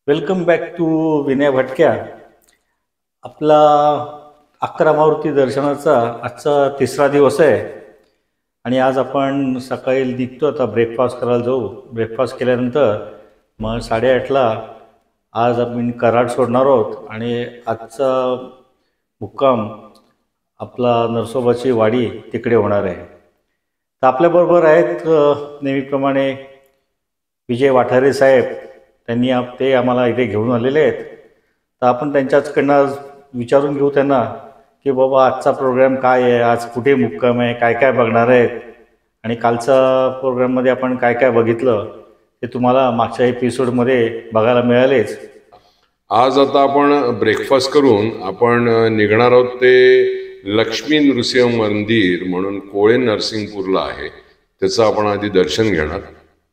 Welcome back to Vinay भटक्या. आपला 11 मारुती दर्शनाचा आजचा तिसरा दिवस आहे आणि आज आपण सकाळी निघतो. आता ब्रेकफास्ट करायला जाऊ. ब्रेकफास्ट केल्यानंतर मग 8:30ला आज आपण कराड सोडणार आहोत आणि आजचा मुक्काम आपला नरसोबाची वाडी तिकडे होणार आहे. तर आपल्याबरोबर आहेत नेहमीप्रमाणे विजय वाठारे साहेब. ते आम्हाला इथे घेऊन आलेले आहेत. तर आपण त्यांच्याचकडनं विचारून घेऊ त्यांना की बाबा आजचा प्रोग्राम काय आहे, आज कुठे मुक्काम आहे, काय काय बघणार आहेत आणि कालचा प्रोग्राममध्ये आपण काय काय बघितलं ते तुम्हाला मागच्या एपिसोडमध्ये बघायला मिळालेच. आज आता आपण ब्रेकफास्ट करून आपण निघणार आहोत. ते लक्ष्मी नृसिंह मंदिर म्हणून कोळे नरसिंगपूरला आहे, त्याचं आपण आधी दर्शन घेणार.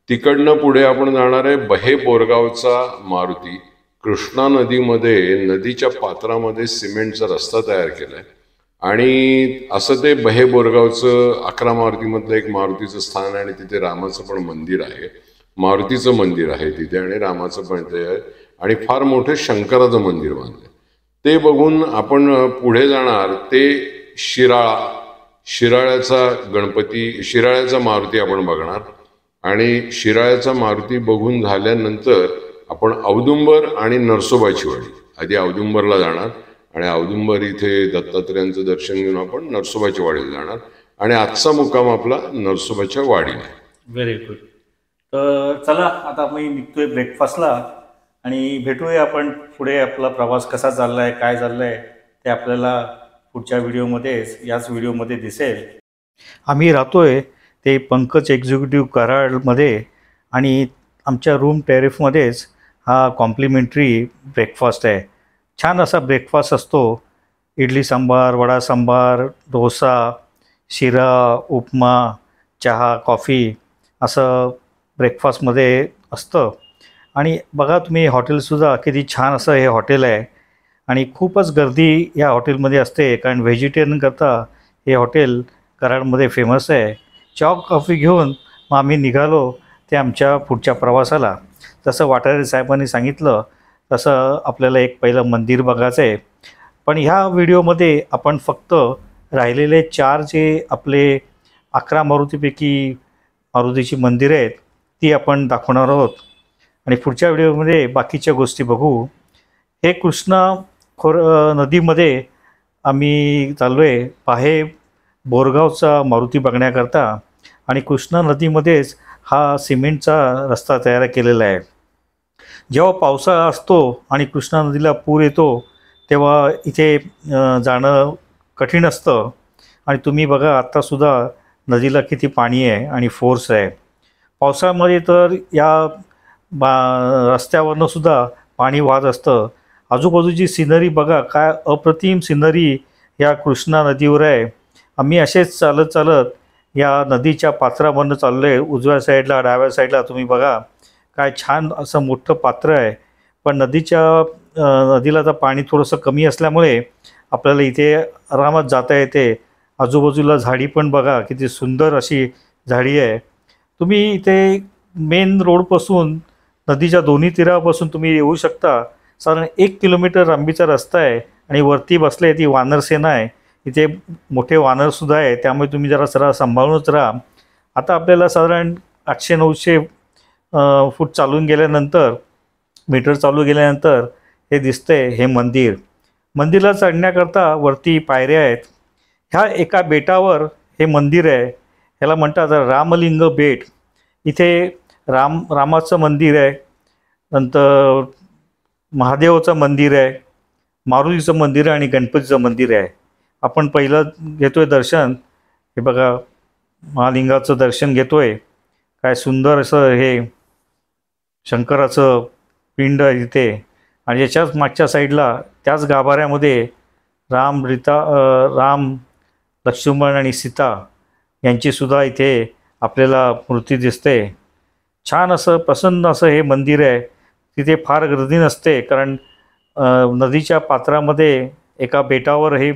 तिकडनं पुढे आपण जाणार आहे बहे बोरगावचा मारुती. कृष्णा नदीमध्ये नदीच्या पात्रामध्ये सिमेंटचा रस्ता तयार केलाय आणि असं ते बहे बोरगावचं 11 मारुतीमधलं एक मारुतीचं स्थान आहे आणि तिथे रामाचं पण मंदिर आहे. मारुतीचं मंदिर आहे तिथे आणि रामाचं पण ते आहे आणि फार मोठे शंकराचं मंदिर बांधले. ते बघून आपण पुढे जाणार ते शिराळ्याचा गणपती, शिराळ्याचा मारुती आपण बघणार आणि शिराळ्याचा मारुती बघून झाल्यानंतर आपण औदुंबर आणि नरसोबाची वाडी, आधी औदुंबरला जाणार आणि औदुंबर इथे दत्तात्रेयांचं दर्शन घेऊन आपण नरसोबाच्या वाडीला जाणार आणि आजचा मुक्काम आपला नरसोबाच्या वाडीला. Very good. तर चला आता मी निघतोय ब्रेकफास्टला आणि भेटूया आपण पुढे. आपला प्रवास कसा चालला आहे, काय चाललं आहे ते आपल्याला पुढच्या व्हिडिओमध्येच, याच व्हिडिओमध्ये दिसेल. आम्ही राहतोय ते पंकज एक्झिक्युटिव्ह कराडमध्ये आणि आमच्या रूम टेरेफमध्येच हा कॉम्प्लिमेंटरी ब्रेकफास्ट आहे. छान असा ब्रेकफास्ट असतो. इडली सांबार, वडा सांबार, डोसा, शिरा, उपमा, चहा, कॉफी असं ब्रेकफास्टमध्ये असतं. आणि बघा तुम्ही, हॉटेलसुद्धा किती छान असं हे हॉटेल आहे आणि खूपच गर्दी या हॉटेलमध्ये असते कारण व्हेजिटेरियनकरता हे हॉटेल कराडमध्ये फेमस आहे. चहा कॉफी घेऊन मग आम्ही निघालो ते आमच्या पुढच्या प्रवासाला. जसं वाठारे साहेबांनी सांगितलं तसं आपल्याला एक पहिलं मंदिर बघायचं आहे. पण ह्या व्हिडिओमध्ये आपण फक्त राहिलेले 4 जे आपले 11 मारुतीपैकी मारुतीची मंदिरं आहेत ती आपण दाखवणार आहोत आणि पुढच्या व्हिडिओमध्ये बाकीच्या गोष्टी बघू. हे कृष्णा नदीमध्ये आम्ही चाललो आहे पाहे बोरगावचा मारुती बघण्याकरता आणि कृष्णा नदीमध्येच हा सिमेंटचा रस्ता तयार केलेला आहे. जेव्हा पावसाळा असतो आणि कृष्णा नदीला पूर येतो तेव्हा इथे जाणं कठीण असतं आणि तुम्ही बघा आत्तासुद्धा नदीला किती पाणी आहे आणि फोर्स आहे. पावसाळ्यामध्ये तर या रस्त्यावरनं सुद्धा पाणी वाहत असतं. आजूबाजूची सिनरी बघा, काय अप्रतिम सिनरी या कृष्णा नदीवर आहे. आम्ही असेच चालत चालत या नदीच्या पात्रामधनं चाललो आहे. उजव्या साईडला, डाव्या साईडला तुम्ही बघा काय छान असं मोठं पात्र आहे. पण नदीला तर पाणी थोडंसं कमी असल्यामुळे आपल्याला इथे आरामात जाता येते. आजूबाजूला झाडी पण बघा किती सुंदर अशी झाडी आहे. तुम्ही इथे मेन रोडपासून नदीच्या दोन्ही तीरापासून तुम्ही येऊ शकता. साधारण 1 किलोमीटर लांबीचा रस्ता आहे आणि वरती बसले ती वानरसेना आहे. इथे मोठे वानरसुद्धा आहे, त्यामुळे तुम्ही जरा सांभाळूनच राहा. आता आपल्याला साधारण 800-900 फूट चालून गेल्यानंतर, मीटर चालू गेल्यानंतर हे दिसतंय हे मंदिर. मंदिराला चढण्याकरता वरती पायऱ्या आहेत. ह्या एका बेटावर हे मंदिर आहे. ह्याला म्हणतात रामलिंग बेट. इथे रामाचं मंदिर आहे, नंतर महादेवाचं मंदिर आहे, मारुतीचं मंदिर आहे आणि गणपतीचं मंदिर आहे. आपण पहिलं घेतोय दर्शन. हे बघा महालिंगाचं दर्शन घेतोय. काय सुंदर असं हे शंकराचं पिंड आहे इथे आणि याच्याच मागच्या साईडला त्याच गाभाऱ्यामध्ये राम, लक्ष्मण आणि सीता यांचीसुद्धा इथे आपल्याला मूर्ती दिसते. छान असं प्रसन्न असं हे मंदिर आहे. तिथे फार गर्दी नसते कारण नदीच्या पात्रामध्ये एका बेटावर हे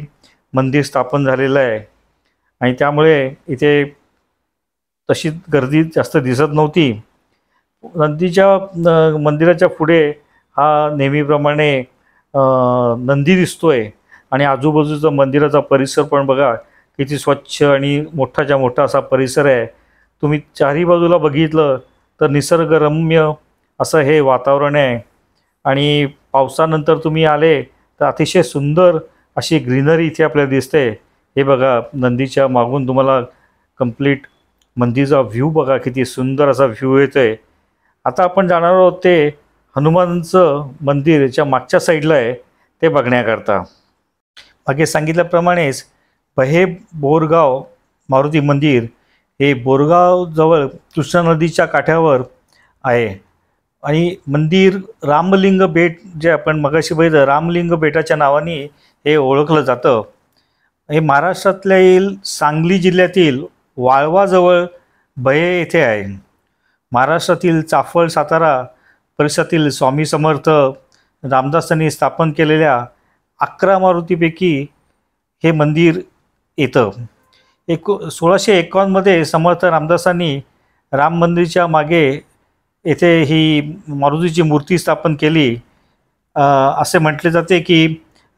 मंदिर स्थापन झालेलं आहे आणि त्यामुळे इथे तशी गर्दी जास्त दिसत नव्हती. नदीच्या मंदिराच्या पुढे हा नेहमीप्रमाणे नंदी दिसतोय आणि आजूबाजूचा मंदिराचा परिसर पण बघा किती स्वच्छ आणि मोठाच्या मोठा असा परिसर आहे. तुम्ही चारही बाजूला बघितलं तर निसर्गरम्य असं हे वातावरण आहे आणि पावसानंतर तुम्ही आले तर अतिशय सुंदर अशी ग्रीनरी इथे आपल्याला दिसते. हे बघा नंदीच्या मागून तुम्हाला कंप्लीट मंदीचा व्ह्यू बघा किती सुंदर असा व्ह्यू येतोय. आता आपण जाणार आहोत ते हनुमानचं मंदिरच्या मागच्या साईडला आहे ते बघण्याकरता. मागे सांगितल्याप्रमाणेच बहे बोरगाव मारुती मंदिर हे बोरगावजवळ कृष्णा नदीच्या काठावर आहे आणि मंदिर रामलिंग बेट जे आपण मगाशी बघितलं रामलिंग बेटाच्या नावाने हे ओळखलं जातं. हे महाराष्ट्रातील सांगली जिल्ह्यातील वाळवाजवळ बहे येथे आहे. महाराष्ट्रातील चाफळ सातारा परिसरातील स्वामी समर्थ रामदासांनी स्थापन केलेल्या 11 मारुतीपैकी हे मंदिर येतं. 1651 समर्थ रामदासांनी राम मंदिराच्या मागे येथे ही मारुतीची मूर्ती स्थापन केली. असे म्हटले जाते की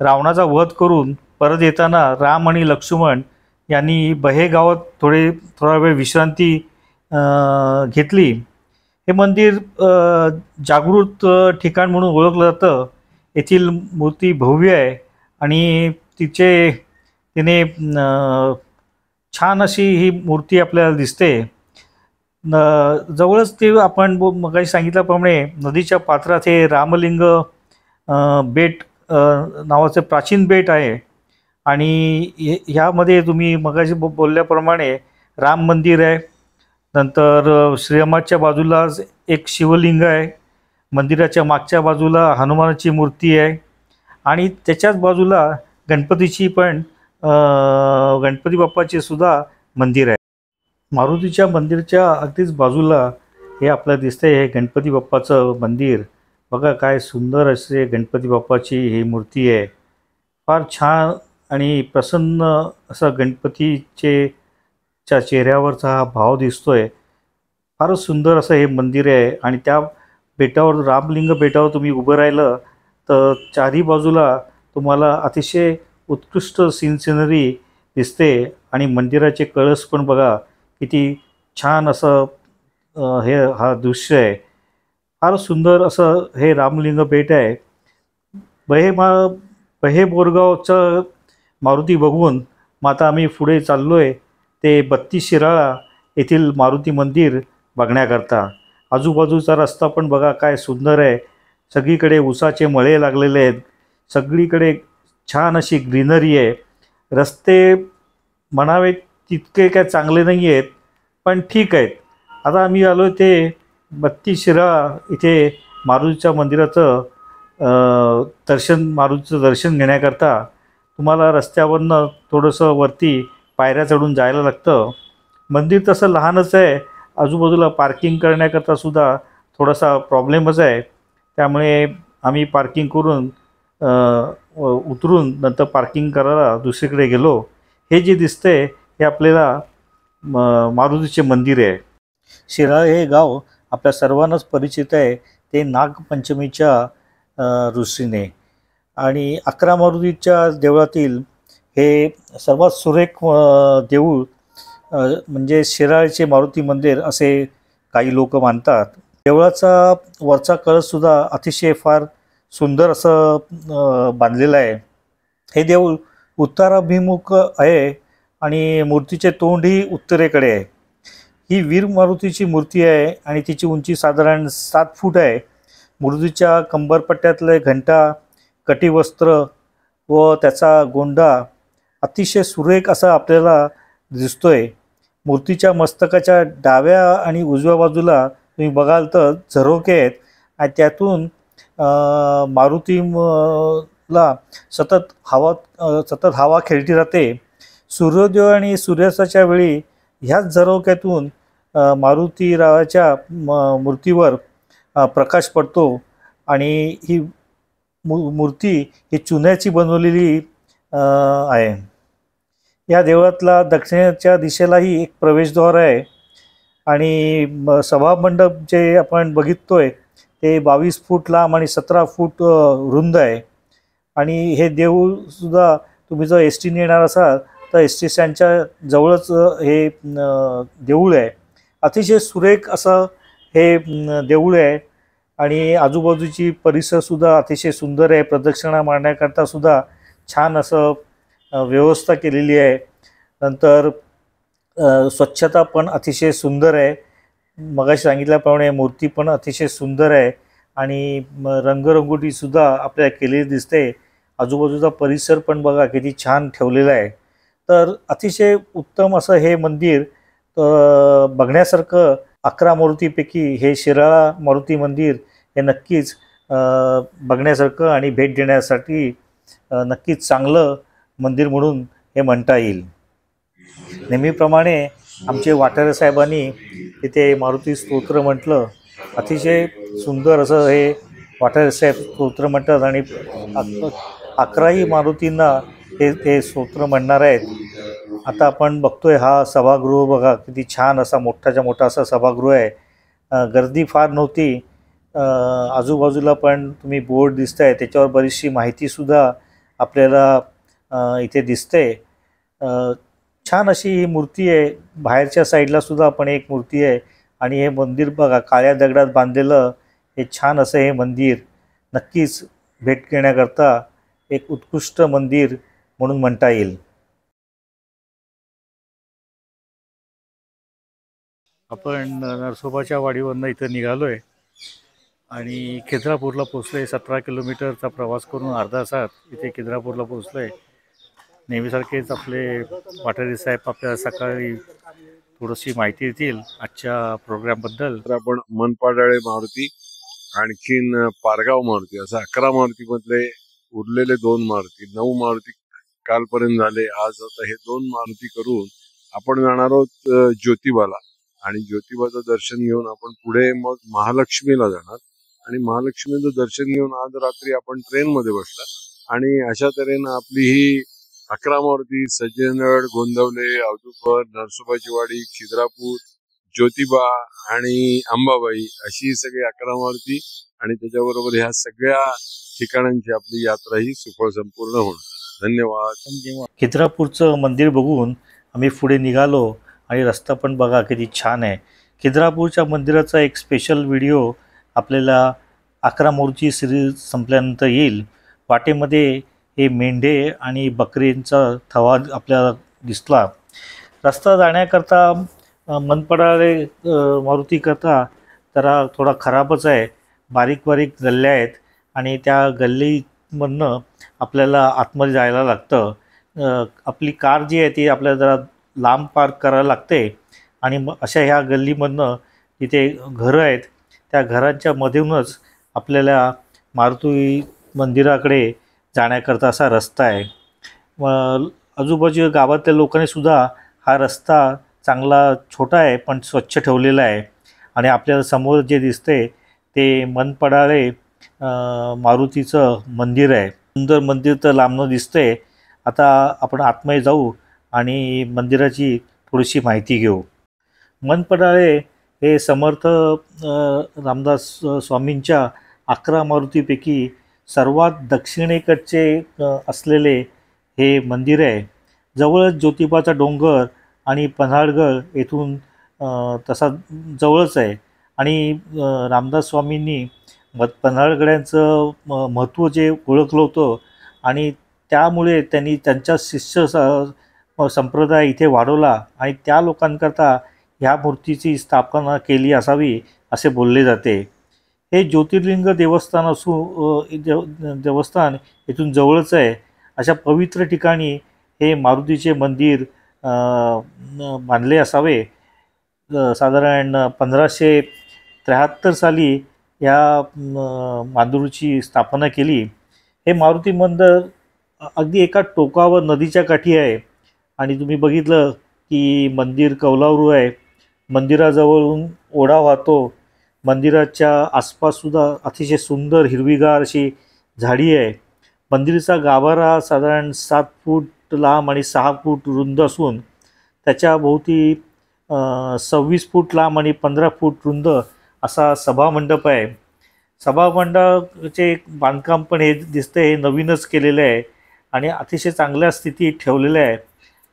रावणाचा वध करून परत येताना राम आणि लक्ष्मण यांनी बहे गावात थोडा वेळ विश्रांती घेतली. हे मंदिर जागृत ठिकाण म्हणून ओळखलं जातं. येथील मूर्ती भव्य आहे आणि तिने छान अशी ही मूर्ती आपल्याला दिसते. जवळच ते आपण मगाशी सांगितल्याप्रमाणे नदीच्या पात्रात हे रामलिंग बेट नावाचे प्राचीन बेट आहे आणि ह्यामध्ये तुम्ही मगाशी बोलल्याप्रमाणे राम मंदिर आहे. नंतर श्रीरामाच्या बाजूलाच एक शिवलिंग आहे. मंदिराच्या मागच्या बाजूला हनुमानाची मूर्ती आहे आणि त्याच्याच बाजूला गणपतीची पण गणपती बाप्पाचे सुद्धा मंदिर आहे. मारुतीच्या मंदिराच्या अगदीच बाजूला हे आपल्याला दिसतंय हे गणपती बाप्पाचं मंदिर. बघा काय सुंदर असे गणपती बाप्पाची ही मूर्ती आहे. फार छान आणि प्रसन्न असं गणपतीच्या चेहऱ्यावरचा हा भाव दिसतोय. फारच सुंदर असं हे मंदिर आहे आणि त्या बेटावर रामलिंग बेटावर तुम्ही उभं राहिलं तर चारही बाजूला तुम्हाला अतिशय उत्कृष्ट सिनरी दिसते आणि मंदिराचे कळस पण बघा किती छान असं हा दृश्य आहे. फार सुंदर असं हे रामलिंग बेट आहे. बहे बोरगावचं मारुती बघून मग आता आम्ही पुढे चाललो आहे ते 32 शिराळा येथील मारुती मंदिर बघण्याकरता. आजूबाजूचा रस्ता पण बघा काय सुंदर आहे. सगळीकडे उसाचे मळे लागलेले आहेत. सगळीकडे छान अशी ग्रीनरी आहे. रस्ते म्हणावे तितके काय चांगले नाही आहेत पण ठीक आहेत. आता आम्ही आलो ते 32 शिराळा इथे मारुतीच्या मंदिराचं मारुतीचं दर्शन घेण्याकरता तुम्हाला रस्त्यावरनं थोडंसं वरती पायऱ्या चढून जायला लागतं. मंदिर तसं लहानच आहे. आजूबाजूला पार्किंग करण्याकरता सुद्धा थोडासा प्रॉब्लेमच आहे. त्यामुळे आम्ही पार्किंग करून उतरून नंतर पार्किंग करायला दुसरीकडे गेलो. हे जे दिसतंय हे आपल्याला मारुतीचे मंदिर आहे. शिराळा हे गाव आपल्या सर्वांनाच परिचित आहे ते नागपंचमीच्या दृष्टीने आणि 11 मारुतीच्या देवळातील हे सर्वात सुरेख देऊळ म्हणजे शिराळेचे मारुती मंदिर असे काही लोक मानतात. देवळाचा वरचा कळससुद्धा अतिशय फार सुंदर असं बांधलेलं आहे. हे देऊळ उत्तराभिमुख आहे आणि मूर्तीचे तोंडही उत्तरेकडे आहे. ही वीर मारुतीची मूर्ती आहे आणि तिची उंची साधारण 7 फूट आहे. मूर्तीच्या कंबरपट्ट्यातले घंटा कटिवस्त्र व त्याचा गोंडा अतिशय सुरेख असा आपल्याला दिसतोय. मूर्तीच्या मस्तकाच्या डाव्या आणि उजव्या बाजूला तुम्ही बघाल तर झरोके आहेत आणि त्यातून मारुतीला सतत हवा खेळती राहते. सूर्योदय आणि सूर्यास्ताच्या वेळी ह्याच झरोक्यातून मारुतीरावाच्या मूर्तीवर प्रकाश पडतो आणि ही मूर्ती ही चुन्याची बनवलेली आहे. या देवळातला दक्षिणेच्या दिशेलाही एक प्रवेशद्वार आहे आणि सभामंडप जे आपण बघिततोय ते 22 फूट लांब आणि 17 फूट रुंद आहे. आणि हे देऊळसुद्धा तुम्ही जर एस टीने येणार असाल तर एस टी स्टँडच्या जवळच हे देऊळ आहे. अतिशय सुरेख असं हे देऊळ आहे आणि आजूबाजूची परिसरसुद्धा अतिशय सुंदर आहे. प्रदक्षिणा मारण्याकरता सुद्धा छान असं व्यवस्था केलेली आहे. नंतर स्वच्छता पण अतिशय सुंदर आहे. मगाशी सांगितल्याप्रमाणे मूर्ती पण अतिशय सुंदर आहे आणि रंगरंगोटीसुद्धा आपल्याला केलेली दिसते. आजूबाजूचा परिसर पण बघा किती छान ठेवलेला आहे. तर अतिशय उत्तम असं हे मंदिर बघण्यासारखं. 11 मारुतीपैकी हे शिराळा मारुती मंदिर हे नक्कीच बघण्यासारखं आणि भेट देण्यासाठी नक्कीच चांगलं मंदिर म्हणून हे म्हणता येईल. नेहमीप्रमाणे आमचे वाटारे साहेबांनी इथे मारुती स्तोत्र म्हटलं. अतिशय सुंदर असं हे वाटारे साहेब स्तोत्र म्हणतात आणि 11ही मारुतींना हे स्तोत्र म्हणणार आहेत. आता आपण बघतोय हा सभागृह बघा किती छान असा मोठाच्या मोठा असा सभागृह आहे. गर्दी फार नव्हती. आजूबाजूला पण तुम्ही बोर्ड दिसत आहे त्याच्यावर बरीचशी माहितीसुद्धा आपल्याला इथे दिसते. छान अशी ही मूर्ती आहे. बाहेरच्या साईडला सुद्धा पण एक मूर्ती आहे आणि हे मंदिर बघा काळ्या दगडात बांधलेलं हे छान असं हे मंदिर नक्कीच भेट घेण्याकरता एक उत्कृष्ट मंदिर म्हणून म्हणता येईल. आपण नरसोबाच्या वाडीवरनं इथं निघालो आहे आणि खिद्रापूरला पोचलो आहे. 17 किलोमीटरचा प्रवास करून अर्धा तासात इथे खिद्रापूरला पोचलो आहे. नेहमीसारखेच आपले वाटारी साहेब आपल्याला सकाळी थोडीशी माहिती देतील आजच्या प्रोग्रामबद्दल. तर आपण मनपाडाळे मारुती आणखीन पारगाव मारुती असं 11 मारुतीमधले उरलेले 2 मारुती, 9 मारुती कालपर्यंत झाले. आज आता हे 2 मारुती करून आपण जाणार आहोत ज्योतिबाला आणि ज्योतिबाचं दर्शन घेऊन आपण पुढे मग महालक्ष्मीला जाणार आणि महालक्ष्मीचं दर्शन घेऊन आज रात्री आपण ट्रेनमध्ये बसला आणि अशा तऱ्हेनं आपली ही 11 मारुती सज्जनगड, गोंदवले, औदुंबर, नरसोबाची वाडी, खिद्रापूर, ज्योतिबा आणि अंबाबाई अशी सगळी 11 मारुती आणि त्याच्याबरोबर ह्या सगळ्या ठिकाणांची आपली यात्रा ही सुफळ संपूर्ण होणार. धन्यवाद. खिद्रापूरचं मंदिर बघून आम्ही पुढे निघालो आणि रस्ता पण बघा किती छान आहे. खिद्रापूरच्या मंदिराचा एक स्पेशल व्हिडिओ आपल्याला 11 मारुती सिरीज संपल्यानंतर येईल. वाटेमध्ये हे मेंढे आणि बकरींचा थवा आपल्याला दिसला. रस्ता जाण्याकरता मनपाडाळे मारुतीकरता जरा थोडा खराबच आहे. बारीक बारीक गल्ल्या आहेत आणि त्या गल्लीमधनं आपल्याला आतमध्ये जायला लागतं. आपली कार जी आहे ती आपल्याला जरा लांब पार्क करायला लागते आणि मग अशा ह्या गल्लीमधनं इथे घरं आहेत त्या घरांच्या मधूनच आपल्याला मारुती मंदिराकडे जाण्याकरता असा रस्ता आहे. आजूबाजू गावातल्या लोकांनीसुद्धा हा रस्ता चांगला छोटा आहे पण स्वच्छ ठेवलेला आहे आणि आपल्याला समोर जे दिसते ते मनपाडाळे मारुतीचं मंदिर आहे. सुंदर मंदिर तर लांबनं दिसते. आता आपण आतमध्ये जाऊ आणि मंदिराची थोडीशी माहिती घेऊ. मनपाडाळे हे समर्थ रामदास स्वामींच्या 11 मारुतीपैकी सर्वात दक्षिणेकडचे असलेले हे मंदिर आहे. जवळच ज्योतिबाचा डोंगर आणि पन्हाळगड येथून तसा जवळच आहे आणि रामदास स्वामींनी पन्हाळगडांचं महत्त्व जे ओळखलं होतं आणि त्यामुळे त्यांनी त्यांचा शिष्य संप्रदाय इथे वाढवला आणि त्या लोकांकरता ह्या मूर्तीची स्थापना केली असावी असे बोलले जाते. हे ज्योतिर्लिंग देवस्थान इथून जवळच आहे. अशा पवित्र ठिकाणी हे मारुतीचे मंदिर बांधले असावे. साधारण 1573 साली या मांदूरची स्थापना केली. हे मारुती मंदिर अगदी एका टोकावर नदीच्या काठी आहे आणि तुम्ही बघितलं की मंदिर कौलारू आहे. मंदिराजवळून ओढा वाहतो. मंदिराच्या आसपाससुद्धा अतिशय सुंदर हिरवीगार अशी झाडी आहे. मंदिराचा गाभारा साधारण 7 फूट लांब आणि 6 फूट रुंद असून त्याच्या भोवती 26 फूट लांब आणि 15 फूट रुंद असा सभामंडप आहे. सभामंडपाचे बांधकाम पण हे दिसतंय हे नवीनच केलेलं आहे आणि अतिशय चांगल्या स्थितीत ठेवलेलं आहे.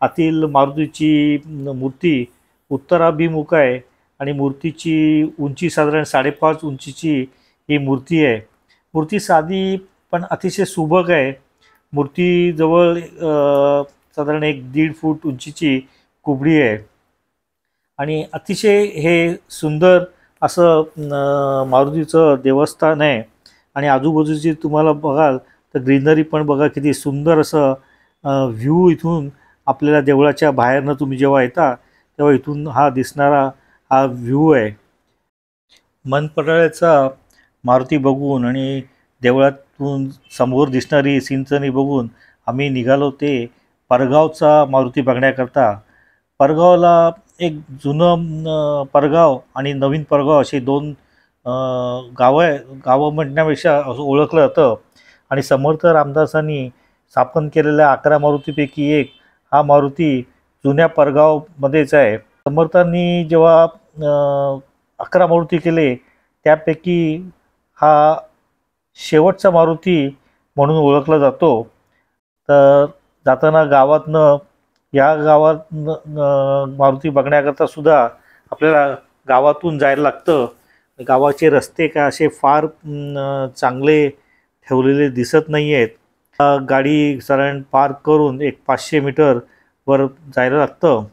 आतील मारुतीची मूर्ती उत्तराभिमुख आहे आणि मूर्तीची उंची साधारण 5.5 उंचीची ही मूर्ती आहे. मूर्ती साधी पण अतिशय सुबक आहे. मूर्तीजवळ साधारण 1-1.5 फूट उंचीची कुबडी आहे आणि अतिशय हे सुंदर असं मारुतीचं देवस्थान आहे. आणि आजूबाजूची तुम्हाला बघाल तर ग्रीनरी पण बघा किती सुंदर असं व्ह्यू इथून आपल्याला देवळाच्या बाहेरनं तुम्ही जेव्हा येता तेव्हा इथून हा दिसणारा हा व्ह्यू आहे. मनपटाळ्याचा मारुती बघून आणि देवळातून समोर दिसणारी सिंचनी बघून आम्ही निघालो ते परगावचा मारुती बघण्याकरता. परगावला एक जुनं परगाव आणि नवीन परगाव असे 2 गावं म्हणण्यापेक्षा असं ओळखलं जातं. आणि समर्थ रामदासांनी स्थापन केलेल्या 11 मारुतीपैकी एक हा मारुती जुन्या परगावमध्येच आहे. समर्थांनी जेव्हा 11 मारुती केले त्यापैकी हा शेवटचा मारुती म्हणून ओळखला जातो. तर जाताना गावातनं या गावात मारुती बघण्याकरता सुद्धा आपल्याला गावातून जायला लागतं. गावाचे रस्ते काय असे फार चांगले ठेवलेले दिसत नाही आहेत. गाडी साधारण पार्क करून एक 500 मीटर वर जायला लागतं.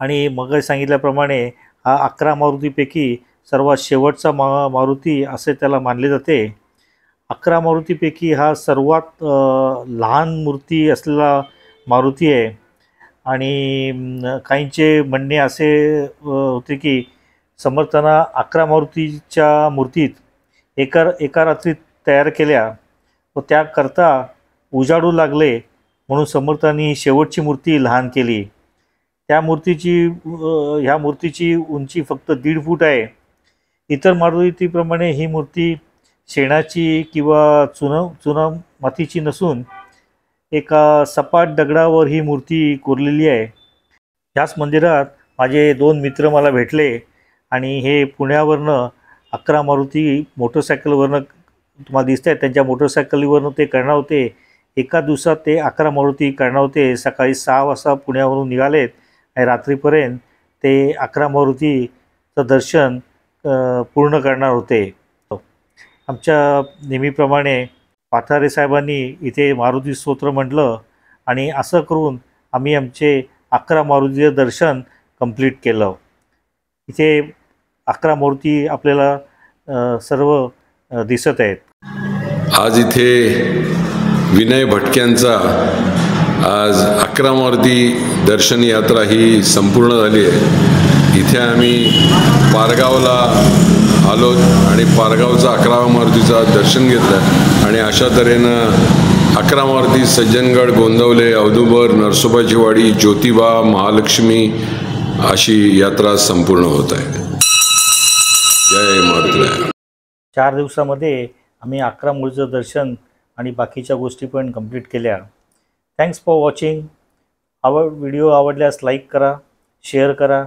आणि मग सांगितल्याप्रमाणे हा 11 मारुतीपैकी सर्वात शेवटचा मारुती असे त्याला मानले जाते. 11 मारुतीपैकी हा सर्वात लहान मूर्ती असलेला मारुती आहे. आणि काहींचे म्हणणे असे होते की समर्थांना 11 मारुतीच्या मूर्तीत एका रात्रीत तयार केल्या व त्याकरता उजाडू लागले म्हणून समर्थांनी ही शेवटची मूर्ती लहान केली. ह्या मूर्तीची उंची फक्त 1.5 फूट आहे. इतर मारुतीप्रमाणे ही मूर्ती शेणाची किंवा चुनामातीची नसून एका सपाट दगडावर ही मूर्ती कोरलेली आहे. ह्याच मंदिरात माझे 2 मित्र मला भेटले आणि हे पुण्यावरनं 11 मारुती मोटरसायकलवरनं तुम्हाला दिसत आहेत त्यांच्या मोटरसायकलीवरनं ते करणार होते. एका दिवसात ते 11 मारुती करणार होते. सकाळी 6 वाजता पुण्यावरून निघालेत आणि रात्रीपर्यंत ते 11 मारुतीचं दर्शन पूर्ण करणार होते. आमच्या नेहमीप्रमाणे पाथारे साहेबांनी इथे मारुती स्तोत्र म्हटलं आणि असं करून आम्ही आमचे 11 मारुतीचं दर्शन कंप्लीट केलं. इथे 11 मारुती आपल्याला सर्व दिसत आहेत. आज इथे विनय भटक्यांचा आज 11 मारुती दर्शन यात्रा ही संपूर्ण झाली आहे. इथे आम्ही पारगावला आलो आणि पारगावचा 11 मारुतीचा दर्शन घेतलं आणि अशा तऱ्हेनं 11 मारुती सज्जनगड, गोंदवले, औदुंबर, नरसोबाची वाडी, ज्योतिबा, महालक्ष्मी अशी यात्रा संपूर्ण होत आहे. जय मारुती. 4 दिवसामध्ये आम्ही 11 मारुतीचं दर्शन आणि बाकीच्या गोष्टी पण कंप्लीट केल्या. Thanks for watching. व्हिडिओ आवडल्यास लाईक करा, शेअर करा,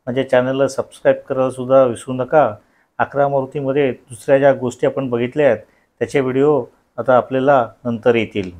माझ्या चॅनलला सबस्क्राईब करायला सुद्धा विसरू नका. 11 मारुतीमध्ये दुसऱ्या ज्या गोष्टी आपण बघितल्या आहेत त्याचे व्हिडिओ आता आपल्याला नंतर येतील.